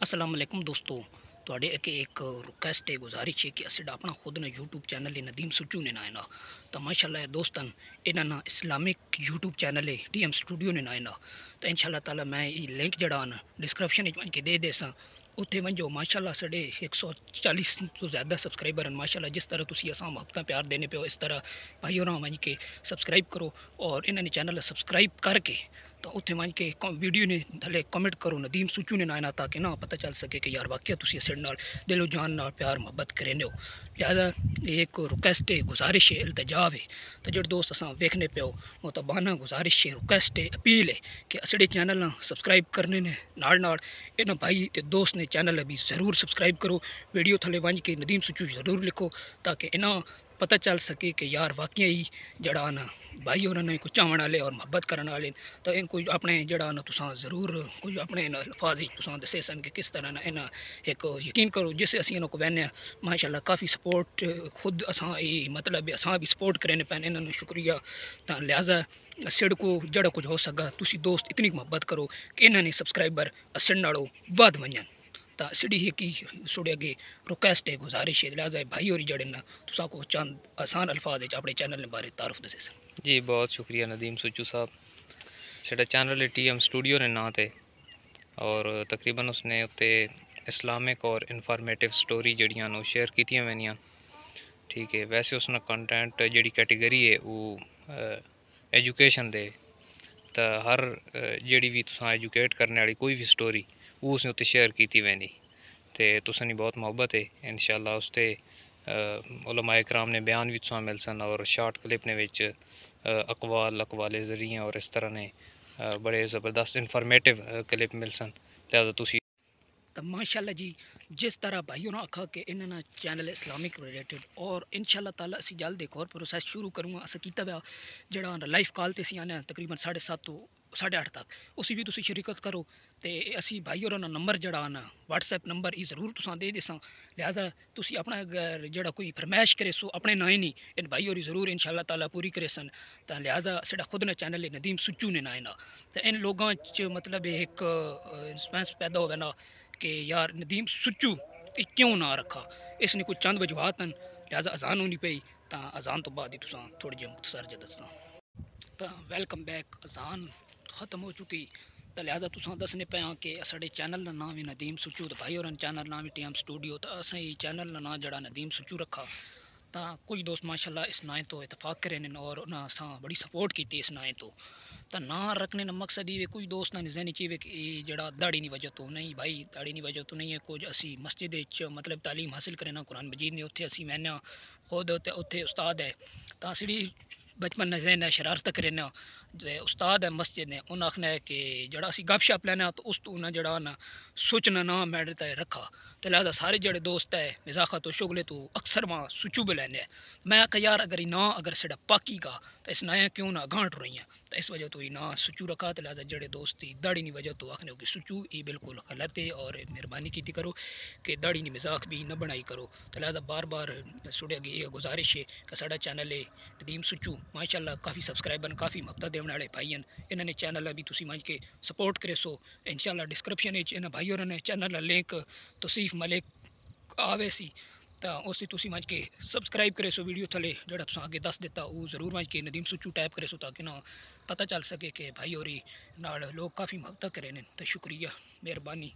अस्सलाम वालेकुम दोस्तों। ਤੁਹਾਡੇ ਅੱਗੇ ਇੱਕ ਰਿਕੁਐਸਟ ਹੈ, ਗੁਜ਼ਾਰਿਸ਼ ਹੈ ਕਿ ਅਸੀਂ ਆਪਣਾ ਖੁਦ ਨੇ YouTube ਚੈਨਲ ਹੈ ਨਦੀਮ ਸੁੱਚੂ ਨੇ ਨਾ ਤਾਂ ਮਾਸ਼ਾਅੱਲਾ ਹੈ ਦੋਸਤਨ ਇਹਨਾਂ ਨਾ ਇਸਲਾਮਿਕ YouTube ਚੈਨਲ ਹੈ TM ਸਟੂਡੀਓ ਨੇ ਨਾ ਤਾਂ ਇਨਸ਼ਾਅੱਲਾ ਤਾਲਾ ਮੈਂ ਇਹ ਲਿੰਕ ਜਿਹੜਾ ਨਾ ਡਿਸਕ੍ਰਿਪਸ਼ਨ ਵਿੱਚ ਕੇ ਦੇ ਦੇਸਾਂ ਉੱਥੇ ਵੰਜੋ। ਮਾਸ਼ਾਅੱਲਾ ਸਾਡੇ 140 ਤੋਂ ਜ਼ਿਆਦਾ ਸਬਸਕ੍ਰਾਈਬਰ ਹਨ। ਮਾਸ਼ਾਅੱਲਾ ਜਿਸ ਤਰ੍ਹਾਂ ਤੁਸੀਂ ਅਸਾਂ ਮੁਹੱਬਤਾਂ ਪਿਆਰ ਦੇਣੇ ਪਿਓ ਇਸ ਤਰ੍ਹਾਂ ਭਾਈ ਹੋਰਾਂ ਵੰਜ ਕੇ ਸਬਸਕ੍ਰਾਈਬ ਕਰੋ ਔਰ ਇਹਨਾਂ ਨੇ ਚੈਨਲ ਸਬਸਕ੍ਰਾਈਬ ਕਰਕੇ ਤਾਂ ਉੱਥੇ ਵੰਜ ਕੇ ਵੀਡੀਓ ਨੇ ਥੱਲੇ ਕਮੈਂਟ ਕਰੋ ਨਦੀਮ ਸੁੱਚੂ ਨੇ ਨਾ ਤਾਂ ਕਿ ਨਾ ਪਤਾ ਚੱਲ ਸਕੇ ਕਿ ਯਾਰ ਵਾਕਿਆ ਤੁਸੀਂ ਸਾਡੇ ਨਾਲ ਦਿਲੋਂ ਜਾਨ ਨਾਲ ਪਿਆਰ ਮੁਹੱਬਤ ਕਰੇ ਹੋ। ਲਿਹਾਜ਼ਾ ਇਹ ਇੱਕ ਰਿਕੁਐਸਟ ਹੈ, ਗੁਜ਼ਾਰਿਸ਼ ਹੈ, ਇਲਤਜਾ ਹੈ। ਤਾਂ ਜਿਹੜੇ ਦੋਸਤ ਅਸਾਂ ਵੇਖਣੇ ਪਿਓ ਉਹ ਤਾਂ ਬਾਨਾ ਗੁਜ਼ਾਰਿਸ਼ ਹੈ, ਰਿਕੁਐਸਟ ਹੈ, ਅਪੀਲ ਹੈ ਕਿ ਸਾਡੇ ਚੈਨਲ ਨਾਲ ਸਬਸਕ੍ਰਾਈਬ ਕਰਨੇ ਨੇ ਨਾਲ ਇਹਨਾਂ ਭਾਈ ਤੇ ਦੋਸਤ ਨੇ ਚੈਨਲ ਵੀ ਜ਼ਰੂਰ ਸਬਸਕ੍ਰਾਈਬ ਕਰੋ। ਵੀਡੀਓ ਥੱਲੇ ਵੰਜ ਕੇ ਨਦੀਮ ਸੁੱਚੂ ਜ਼ਰੂਰ ਲਿਖੋ ਤਾਂ ਕਿ ਇਹਨਾਂ पता चल सके कि यार वाकई ही जड़ा ना भाई उन्होंने कुछ चावन वाले और मुहब्बत करने वाले तो इन कोई अपने जड़ा ना तुसा ज़रूर कोई अपने अल्फाज तुसा दसे सन कि किस तरह ना इन्हें एक यकीन करो जिससे असी इन्हों को बहने माशाल्लाह काफ़ी सपोर्ट खुद असा मतलब असा भी सपोर्ट करें पैन इन्होंने शुक्रिया। तो लिहाजा असड़ को जड़ा कुछ हो सका तुसी दोस्त इतनी मुहब्बत करो कि इन्होंने सब्सक्राइबर असड़ नालों वध वजन तो सिड़ी ही की सुड़े अगे रिक्वेस्ट है, गुजारिश है। लिहाजा भाई और जड़े ना तुसा को चंद आसान अल्फाज अपने चैनल के बारे तारुफ दसे सन। जी बहुत शुक्रिया नदीम सुच्चू साहब। साडा चैनल है TM स्टूडियो ने नाम थे और तकरीबन उसने उत्ते इस्लामिक और इन्फॉर्मेटिव स्टोरी जड़ियां नो शेयर कीतियां वैनियां। ठीक है, वैसे उसने कंटेंट जड़ी कैटेगरी है वो एजुकेशन दे तो हर जड़ी भी तुसा एजुकेट करने वाली कोई भी स्टोरी वो उसने उत्ते शेयर की वैनी तो तुसां बहुत मुहब्बत है। इंशाअल्लाह उसते उलमाए कराम ने बयान भी तुसां मिल सन और शार्ट क्लिप ने विच अकवाल ज़रिए और इस तरह ने बड़े ज़बरदस्त इन्फॉर्मेटिव क्लिप मिल सन। लिहाजा तुसी तो माशाल्लाह जी जिस तरह भाइयों ने आखा कि इन्होंने चैनल इस्लामिक रिलेटेड और इंशाल्लाह ताला असी जल्द एक और प्रोसैस शुरू करूँगा। अस किया हुआ जड़ा लाइव कॉल तो असी आने तकरीबन 7:30 तो 8:30 तक उसी भी तुसी शरीकत करो तो असी भाई और नंबर जड़ा ना WhatsApp नंबर ये ज़रूर तुसा दे देसां। लिहाजा तुसी अपना अगर जड़ा कोई फरमाइश करे सो अपने ना ही नहीं इन भाई और ज़रूर इंशाल्लाह ताला पूरी करे सन। तो लिहाजा साडा खुद ने चैनल है नदीम सुच्चू ने ना तो इन लोगों च मतलब एक इंस्पेंस पैदा होवे ना कि यार नदीम सुच्चू क्यों ना रखा। इसने कुछ चंद वजूहत हैं। लिहाजा अजान होनी पई तो अजान तो बाद ही तुसा थोड़ी जी मुख्तसर ज दसना। तो वेलकम बैक अजान ख़त्म हो चुकी तो लिहाजा तुसा दसने पे कि साढ़े चैनल का नाम है नदीम सुच्चू तो भाई और चैनल नाम है TM स्टूडियो तो असें चैनल का नाम जड़ा नदीम सुच्चू रखा। तो कुछ दोस्त माशाल्लाह इस नाए तो इतफाक करें और उन्हें असा बड़ी सपोर्ट की इस नाए तो ना रखने का मकसद ये कुछ दोस्त ने जहनी चाहिए कि जड़ा दाड़ी नहीं वजह तो नहीं भाई दाड़ी नहीं वजह तो नहीं है। कुछ असी मस्जिद मतलब तालीम हासिल करें कुरान मजीद ने उत्थे असी मैंने खुद उत्थे उस्ताद है तो असी बचपन ने जहन शरारत करें उस्ताद है मस्जिद ने उन्हें आखना है कि जड़ा असी गपशप लेना तो उस तो उन्हें जड़ा ना सोचना ना मैडर रखा। तो लिहाजा सारे जड़े दोस्त है मिजाका तो शुगले तो अक्सर वहाँ सुचू भी लेने मैं कहा यार अगर ना अगर सड़ा पाकी का तो इस नया क्यों ना गांठ रही हैं तो इस वजह तो ये ना सुचू रखा। तो लिहाजा जड़े दोस्त ही दाड़ी नहीं वजह तो आखने कि सुचू ये बिल्कुल गलत है और मेहरबानी की करो कि दाड़ी नहीं मजाक भी न बनाई करो। तो लिहाजा बार बार सुड़े अगे ये गुजारिश है कि साड़ा चैनल है नदीम सुच्चू माशाल्लाह काफ़ी सब्सक्राइबर काफ़ी मुहब्बत देने वाले भाई हैं। इन्होंने चैनल भी तुसी मंज के सपोर्ट करे सो इंशाल्लाह डिस्क्रिप्शन इन भाई और ने चैनल लिंक तौसीफ मलिक आवे सी तो उसी तुसी मंज के सब्सक्राइब करे सो वीडियो थले जड़ा तुसा आगे दस देता वो ज़रूर मंज के नदीम सुच्चू टाइप करे सो ताकि ना पता चल सके कि भाई और नाल लोग काफ़ी मुहब्बत करें। तो शुक्रिया मेहरबानी।